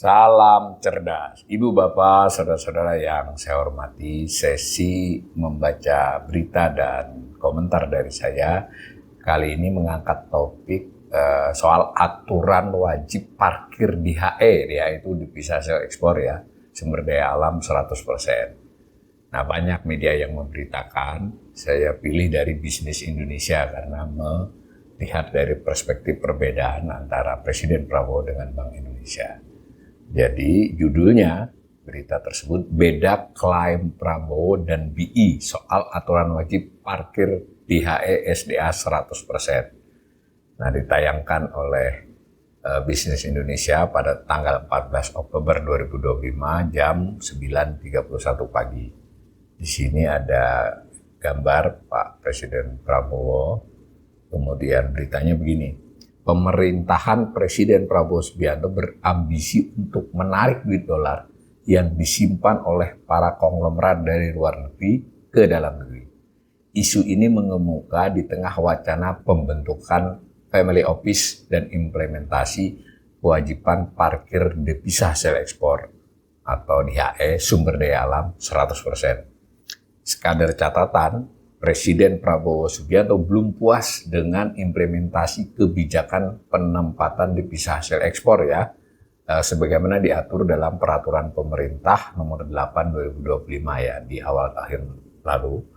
Salam cerdas, Ibu Bapak, saudara-saudara yang saya hormati. Sesi membaca berita dan komentar dari saya kali ini mengangkat topik soal aturan wajib parkir di HE, yaitu dipisah hasil ekspor ya, sumber daya alam 100%. Nah, banyak media yang memberitakan, saya pilih dari Bisnis Indonesia karena melihat dari perspektif perbedaan antara Presiden Prabowo dengan Bank Indonesia. Jadi judulnya berita tersebut, beda klaim Prabowo dan BI soal aturan wajib parkir di HE SDA 100%. Nah, ditayangkan oleh Bisnis Indonesia pada tanggal 14 Oktober 2025 jam 9.31 pagi. Di sini ada gambar Pak Presiden Prabowo, kemudian beritanya begini. Pemerintahan Presiden Prabowo Subianto berambisi untuk menarik duit dolar yang disimpan oleh para konglomerat dari luar negeri ke dalam negeri. Isu ini mengemuka di tengah wacana pembentukan Family Office dan implementasi kewajiban parkir devisa hasil ekspor atau di HE sumber daya alam 100%. Sekadar catatan, Presiden Prabowo Subianto belum puas dengan implementasi kebijakan penempatan devisa hasil ekspor ya, sebagaimana diatur dalam peraturan pemerintah nomor 8 2025 ya di awal tahun lalu.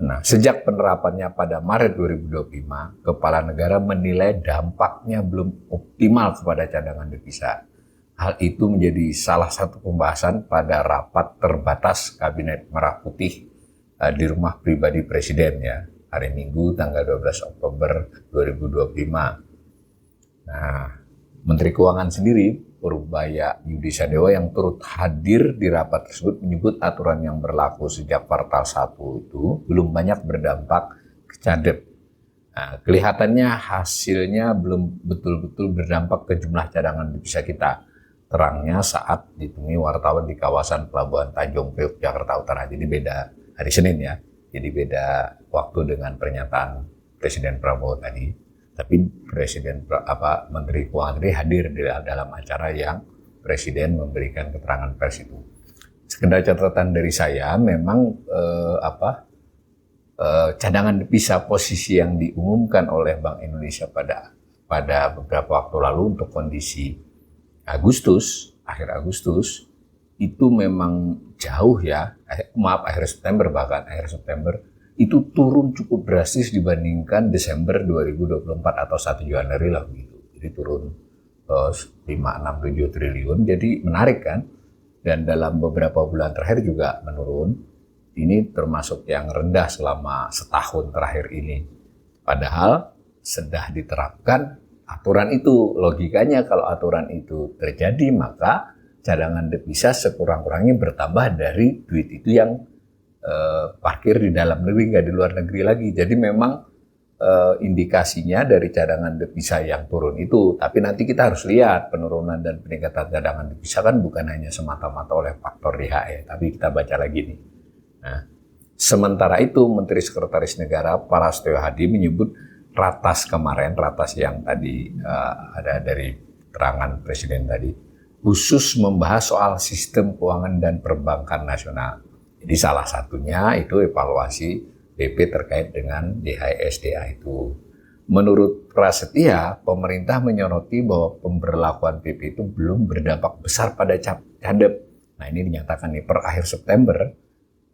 Nah, sejak penerapannya pada Maret 2025, Kepala Negara menilai dampaknya belum optimal kepada cadangan devisa. Hal itu menjadi salah satu pembahasan pada rapat terbatas Kabinet Merah Putih di rumah pribadi Presiden ya, hari Minggu tanggal 12 Oktober 2025. Nah, Menteri Keuangan sendiri, Purbaya Yudi Sadewa yang turut hadir di rapat tersebut menyebut aturan yang berlaku sejak kuartal 1 itu belum banyak berdampak ke CADEP. Nah, kelihatannya hasilnya belum betul-betul berdampak ke jumlah cadangan devisa kita. Terangnya saat ditemui wartawan di kawasan Pelabuhan Tanjung Priok, Jakarta Utara. Jadi beda hari Senin ya, jadi beda waktu dengan pernyataan Presiden Prabowo tadi. Tapi Menteri Keuangan tadi hadir di dalam acara yang Presiden memberikan keterangan pers itu. Sekedar catatan dari saya, memang cadangan devisa posisi yang diumumkan oleh Bank Indonesia pada beberapa waktu lalu untuk kondisi Agustus, akhir Agustus, itu memang jauh ya, akhir September itu turun cukup drastis dibandingkan Desember 2024 atau 1 Januari lah begitu. Jadi turun 5, 6, 7 triliun, jadi menarik kan. Dan dalam beberapa bulan terakhir juga menurun. Ini termasuk yang rendah selama setahun terakhir ini. Padahal sudah diterapkan aturan itu. Logikanya kalau aturan itu terjadi maka cadangan devisa sekurang-kurangnya bertambah dari duit itu yang parkir di dalam negeri, nggak di luar negeri lagi. Jadi memang indikasinya dari cadangan devisa yang turun itu. Tapi nanti kita harus lihat penurunan dan peningkatan cadangan devisa kan bukan hanya semata-mata oleh faktor DHE, tapi kita baca lagi nih. Nah, sementara itu Menteri Sekretaris Negara Prasetyo Hadi menyebut ratas kemarin, ratas yang tadi ada dari keterangan Presiden tadi, khusus membahas soal sistem keuangan dan perbankan nasional. Jadi salah satunya itu evaluasi BP terkait dengan DHE-SDA itu. Menurut Prasetya, pemerintah menyoroti bahwa pemberlakuan PP itu belum berdampak besar pada CADEP. Nah, ini dinyatakan nih per akhir September,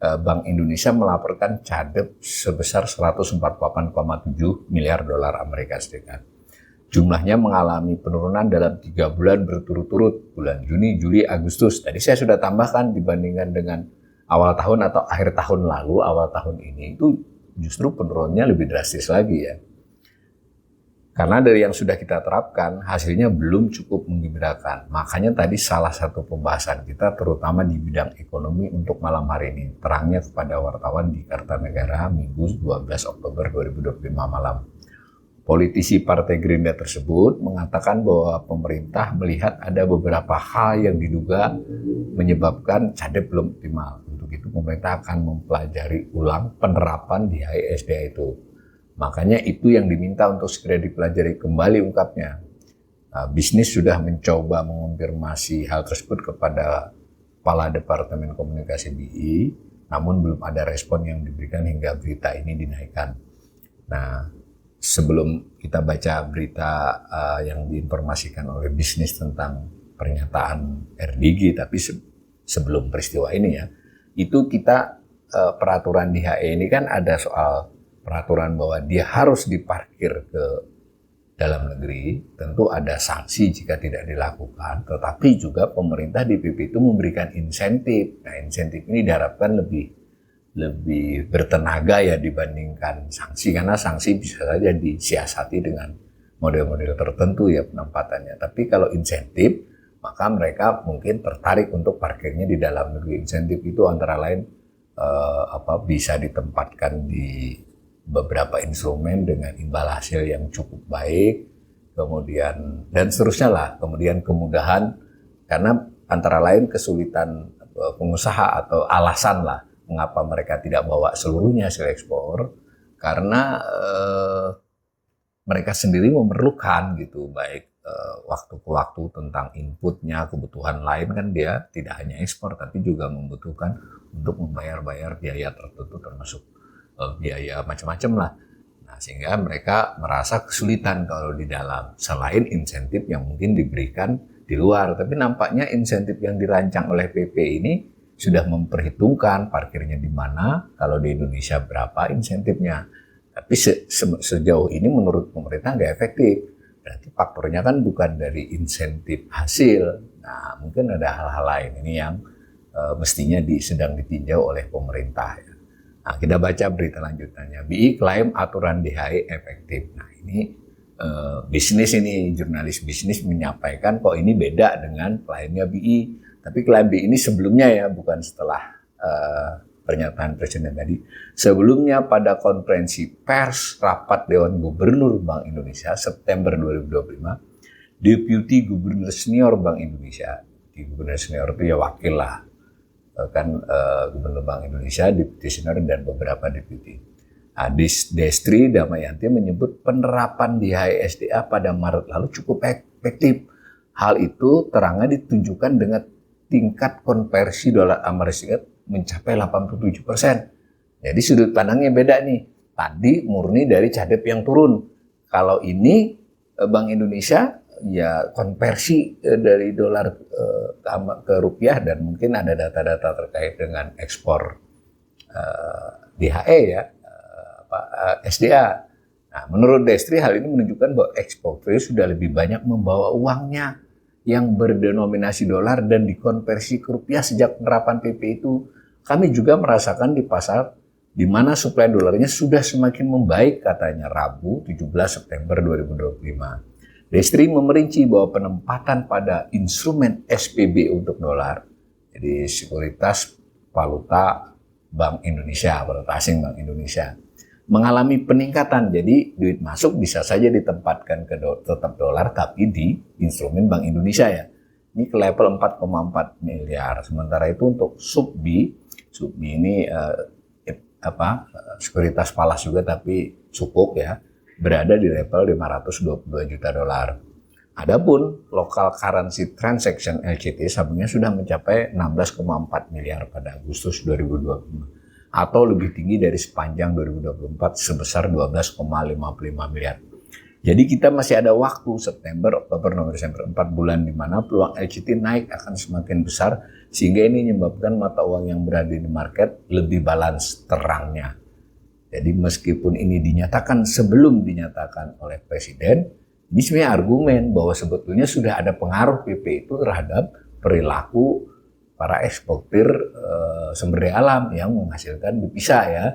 Bank Indonesia melaporkan CADEP sebesar 148,7 miliar dolar Amerika Serikat. Jumlahnya mengalami penurunan dalam 3 bulan berturut-turut, bulan Juni, Juli, Agustus. Tadi saya sudah tambahkan dibandingkan dengan awal tahun atau akhir tahun lalu, awal tahun ini itu justru penurunannya lebih drastis lagi ya. Karena dari yang sudah kita terapkan, hasilnya belum cukup menggembirakan. Makanya tadi salah satu pembahasan kita terutama di bidang ekonomi untuk malam hari ini. Terangnya kepada wartawan di Kartanegara Minggu 12 Oktober 2025 malam. Politisi Partai Gerindra tersebut mengatakan bahwa pemerintah melihat ada beberapa hal yang diduga menyebabkan CADEP belum optimal. Untuk itu pemerintah akan mempelajari ulang penerapan di HE-SDA itu. Makanya itu yang diminta untuk segera dipelajari kembali, ungkapnya. Bisnis sudah mencoba mengonfirmasi hal tersebut kepada Kepala Departemen Komunikasi BI, namun belum ada respon yang diberikan hingga berita ini dinaikkan. Nah, sebelum kita baca berita yang diinformasikan oleh bisnis tentang pernyataan RDG, tapi sebelum peristiwa ini ya, itu kita peraturan di HE ini kan ada soal peraturan bahwa dia harus diparkir ke dalam negeri, tentu ada sanksi jika tidak dilakukan, tetapi juga pemerintah di PP itu memberikan insentif. Nah, insentif ini diharapkan lebih bertenaga ya dibandingkan sanksi, karena sanksi bisa saja disiasati dengan model-model tertentu ya penempatannya. Tapi kalau insentif, maka mereka mungkin tertarik untuk parkirnya di dalam negeri. Insentif itu antara lain bisa ditempatkan di beberapa instrumen dengan imbal hasil yang cukup baik, kemudian dan seterusnya lah, kemudian kemudahan, karena antara lain kesulitan pengusaha atau alasan lah mengapa mereka tidak bawa seluruhnya hasil ekspor, karena mereka sendiri memerlukan gitu, baik waktu ke waktu tentang inputnya, kebutuhan lain kan dia tidak hanya ekspor tapi juga membutuhkan untuk membayar biaya tertentu termasuk biaya macam-macam lah. Nah, sehingga mereka merasa kesulitan kalau di dalam, selain insentif yang mungkin diberikan di luar. Tapi nampaknya insentif yang dirancang oleh PP ini sudah memperhitungkan parkirnya di mana, kalau di Indonesia berapa insentifnya. Tapi sejauh ini menurut pemerintah nggak efektif. Berarti faktornya kan bukan dari insentif hasil. Nah, mungkin ada hal-hal lain ini yang mestinya sedang ditinjau oleh pemerintah ya. Nah, kita baca berita lanjutannya. BI klaim aturan DHE efektif. Nah, ini bisnis ini, jurnalis bisnis menyampaikan kok ini beda dengan klaimnya BI. Tapi klaim BI ini sebelumnya ya, bukan setelah pernyataan Presiden tadi. Sebelumnya pada konferensi pers rapat Dewan Gubernur Bank Indonesia September 2025, Deputi Gubernur Senior Bank Indonesia, di Gubernur Senior itu ya wakil lah, kan Gubernur Bank Indonesia, Deputi Senior dan beberapa deputi. Destri Damayanti menyebut penerapan DHE SDA pada Maret lalu cukup efektif. Hal itu terangnya ditunjukkan dengan tingkat konversi dolar Amerika Serikat mencapai 87%. Jadi sudut pandangnya beda nih. Tadi murni dari cadep yang turun. Kalau ini Bank Indonesia ya konversi dari dolar ke rupiah, dan mungkin ada data-data terkait dengan ekspor DHE ya, SDA. Nah, menurut Destri hal ini menunjukkan bahwa eksportir sudah lebih banyak membawa uangnya yang berdenominasi dolar dan dikonversi ke rupiah sejak penerapan PP itu. Kami juga merasakan di pasar di mana suplai dolarnya sudah semakin membaik, katanya Rabu 17 September 2025. Destri memerinci bahwa penempatan pada instrumen SPB untuk dolar, jadi sekuritas valuta Bank Indonesia, valuta asing Bank Indonesia, mengalami peningkatan. Jadi duit masuk bisa saja ditempatkan ke tetap dolar tapi di instrumen Bank Indonesia ya. Ini ke level 4,4 miliar. Sementara itu untuk Subbi ini sekuritas falas juga tapi sukuk ya, berada di level 522 juta dolar. Adapun local currency transaction LCT sabungnya sudah mencapai 16,4 miliar pada Agustus 2025 atau lebih tinggi dari sepanjang 2024 sebesar 12,55 miliar. Jadi kita masih ada waktu September, Oktober, November, Desember, 4 bulan di mana peluang LCT naik akan semakin besar, sehingga ini menyebabkan mata uang yang berada di market lebih balance terangnya. Jadi meskipun ini dinyatakan sebelum dinyatakan oleh Presiden, ini sebenarnya argumen bahwa sebetulnya sudah ada pengaruh PP itu terhadap perilaku para eksportir sumber daya alam yang menghasilkan devisa ya.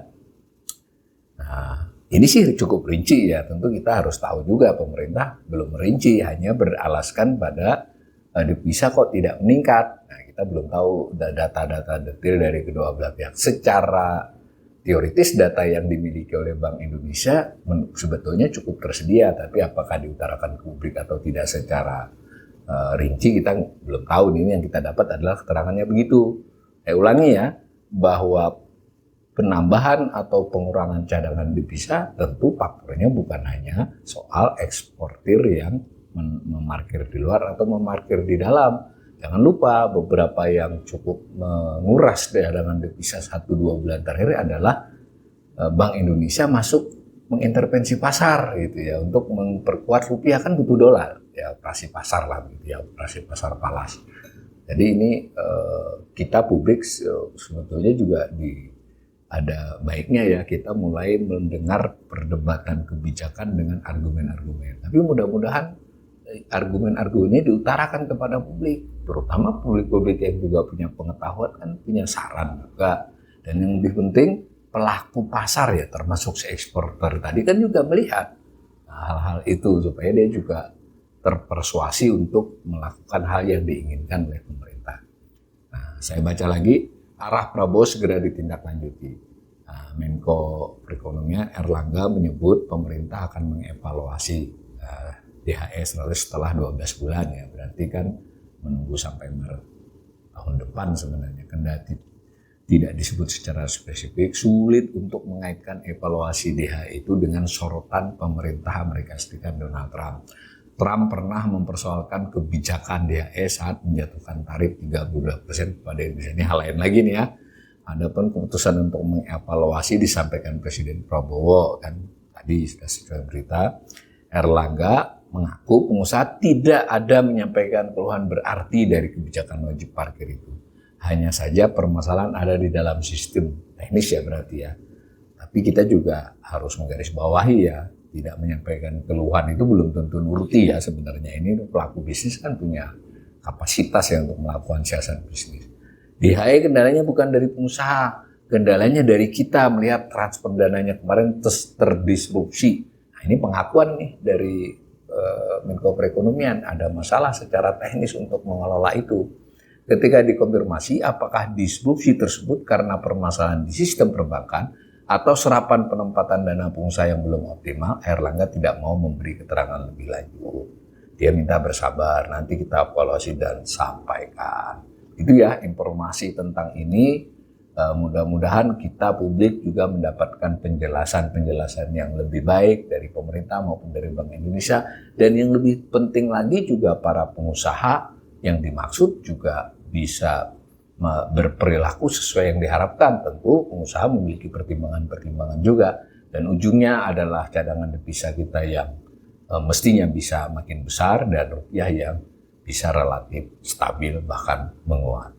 Nah, ini sih cukup rinci ya, tentu kita harus tahu juga pemerintah belum merinci, hanya beralaskan pada devisa kok tidak meningkat. Nah, kita belum tahu data-data detail dari kedua belah pihak. Secara teoritis data yang dimiliki oleh Bank Indonesia sebetulnya cukup tersedia, tapi apakah diutarakan ke publik atau tidak secara rinci kita belum tahu. Ini yang kita dapat adalah keterangannya begitu. Saya ulangi ya, bahwa penambahan atau pengurangan cadangan devisa, tentu faktornya bukan hanya soal eksportir yang memarkir di luar atau memarkir di dalam. Jangan lupa beberapa yang cukup menguras cadangan devisa 1-2 bulan terakhir adalah Bank Indonesia masuk mengintervensi pasar gitu ya, untuk memperkuat rupiah, kan butuh dolar ya, operasi pasar lah gitu ya, operasi pasar falas. Jadi ini kita publik sebetulnya juga ada baiknya ya kita mulai mendengar perdebatan kebijakan dengan argumen-argumen. Tapi mudah-mudahan argumen-argumennya diutarakan kepada publik, terutama publik-publik yang juga punya pengetahuan, kan punya saran juga. Dan yang lebih penting, pelaku pasar ya, termasuk si eksporter tadi kan juga melihat hal-hal itu supaya dia juga terpersuasi untuk melakukan hal yang diinginkan oleh pemerintah. Nah, saya baca lagi, arah Prabowo segera ditindaklanjuti. Nah, Menko Perekonomian Erlangga menyebut pemerintah akan mengevaluasi DHE setelah 12 bulan ya, berarti kan menunggu sampai Maret tahun depan sebenarnya. Kendati tidak disebut secara spesifik, sulit untuk mengaitkan evaluasi DHE itu dengan sorotan pemerintah Amerika Serikat Donald Trump. Trump pernah mempersoalkan kebijakan DHE saat menjatuhkan tarif 32% kepada Indonesia. Ini hal lain lagi nih ya. Adapun keputusan untuk mengevaluasi disampaikan Presiden Prabowo, kan tadi sudah berita. Erlangga mengaku pengusaha tidak ada menyampaikan keluhan berarti dari kebijakan wajib parkir itu. Hanya saja permasalahan ada di dalam sistem teknis ya berarti ya. Tapi kita juga harus menggarisbawahi ya, tidak menyampaikan keluhan itu belum tentu nuruti ya sebenarnya. Ini pelaku bisnis kan punya kapasitas ya untuk melakukan siasat bisnis. DHE kendalanya bukan dari pengusaha, kendalanya dari kita melihat transfer dananya kemarin terdisrupsi. Nah, ini pengakuan nih dari Menko Perekonomian, ada masalah secara teknis untuk mengelola itu. Ketika dikonfirmasi apakah disrupsi tersebut karena permasalahan di sistem perbankan atau serapan penempatan dana pengusaha yang belum optimal, Erlangga tidak mau memberi keterangan lebih lanjut. Dia minta bersabar, nanti kita evaluasi dan sampaikan. Itu ya informasi tentang ini. Mudah-mudahan kita publik juga mendapatkan penjelasan-penjelasan yang lebih baik dari pemerintah maupun dari Bank Indonesia. Dan yang lebih penting lagi juga para pengusaha yang dimaksud juga bisa berperilaku sesuai yang diharapkan. Tentu pengusaha memiliki pertimbangan-pertimbangan juga. Dan ujungnya adalah cadangan devisa kita yang mestinya bisa makin besar dan rupiah yang bisa relatif stabil bahkan menguat.